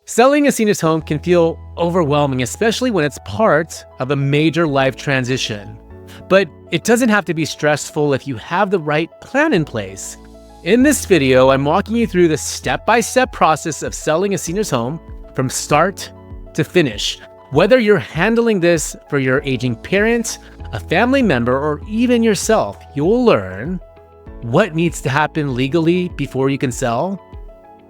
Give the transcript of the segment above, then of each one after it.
Selling a senior's home can feel overwhelming, especially when it's part of a major life transition. But it doesn't have to be stressful if you have the right plan in place. In this video, I'm walking you through the step-by-step process of selling a senior's home from start to finish. Whether you're handling this for your aging parent, a family member, or even yourself, you'll learn what needs to happen legally before you can sell,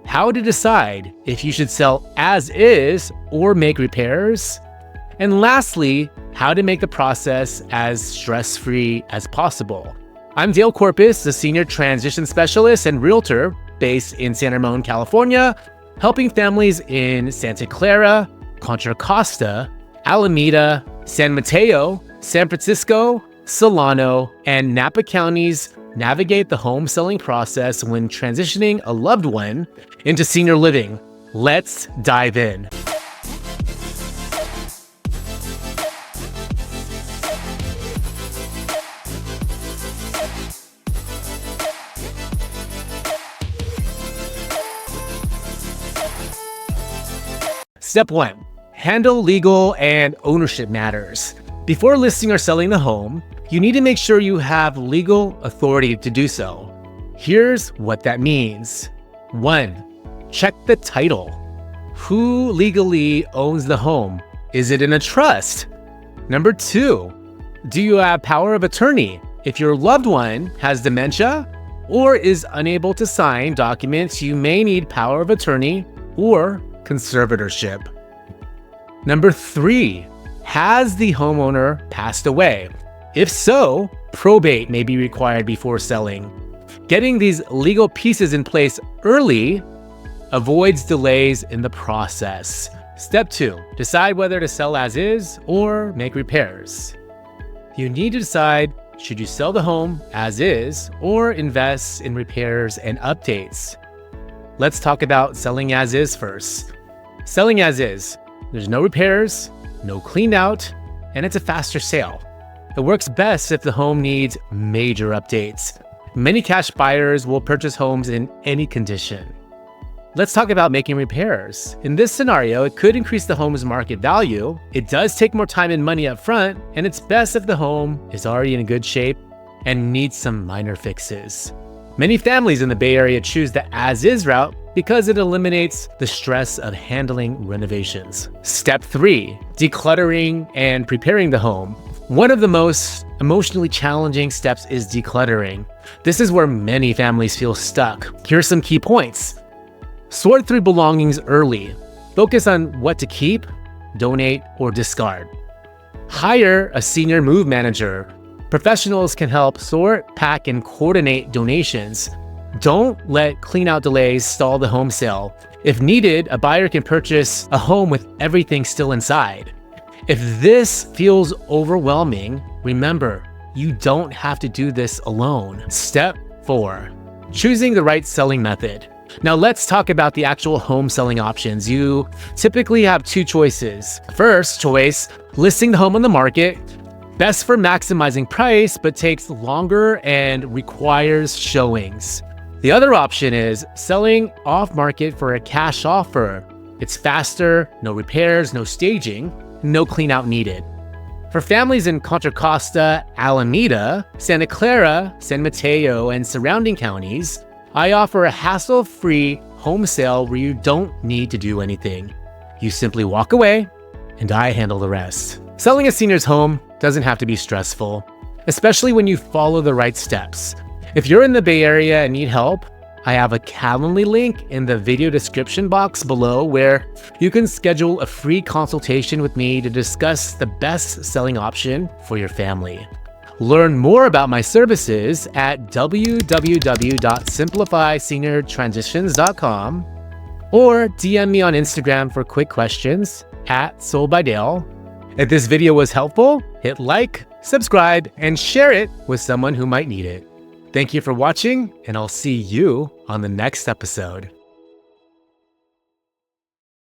how to decide if you should sell as is or make repairs, and lastly, how to make the process as stress-free as possible. I'm Dale Corpus, the Senior Transition Specialist and Realtor based in San Ramon, California, helping families in Santa Clara, Contra Costa, Alameda, San Mateo, San Francisco, Solano, and Napa counties navigate the home selling process when transitioning a loved one into senior living. Let's dive in. Step 1. Handle legal and ownership matters. Before listing or selling the home, you need to make sure you have legal authority to do so. Here's what that means. 1. Check the title. Who legally owns the home? Is it in a trust? Number 2. Do you have power of attorney? If your loved one has dementia or is unable to sign documents, you may need power of attorney or conservatorship. Number 3. Has the homeowner passed away? If so, probate may be required before selling. Getting these legal pieces in place early avoids delays in the process. Step 2. Decide whether to sell as is or make repairs. You need to decide, should you sell the home as is or invest in repairs and updates? Let's talk about selling as is first. Selling as is. There's no repairs, no clean out, and it's a faster sale. It works best if the home needs major updates. Many cash buyers will purchase homes in any condition. Let's talk about making repairs. In this scenario, it could increase the home's market value. It does take more time and money up front, and it's best if the home is already in good shape and needs some minor fixes. Many families in the Bay Area choose the as-is route because it eliminates the stress of handling renovations. Step 3. Decluttering and preparing the home. One of the most emotionally challenging steps is decluttering. This is where many families feel stuck. Here are some key points. Sort through belongings early. Focus on what to keep, donate, or discard. Hire a senior move manager. Professionals can help sort, pack, and coordinate donations. Don't let clean-out delays stall the home sale. If needed, a buyer can purchase a home with everything still inside. If this feels overwhelming, remember, you don't have to do this alone. Step 4. Choosing the right selling method. Now let's talk about the actual home selling options. You typically have 2 choices. First choice, listing the home on the market. Best for maximizing price, but takes longer and requires showings. The other option is selling off market for a cash offer. It's faster, no repairs, no staging, no clean out needed. For families in Contra Costa, Alameda, Santa Clara, San Mateo, and surrounding counties, I offer a hassle-free home sale where you don't need to do anything. You simply walk away and I handle the rest. Selling a senior's home doesn't have to be stressful, especially when you follow the right steps. If you're in the Bay Area and need help, I have a Calendly link in the video description box below where you can schedule a free consultation with me to discuss the best selling option for your family. Learn more about my services at www.simplifyseniortransitions.com or DM me on Instagram for quick questions at SoldByDale. If this video was helpful, hit like, subscribe, and share it with someone who might need it. Thank you for watching, and I'll see you on the next episode.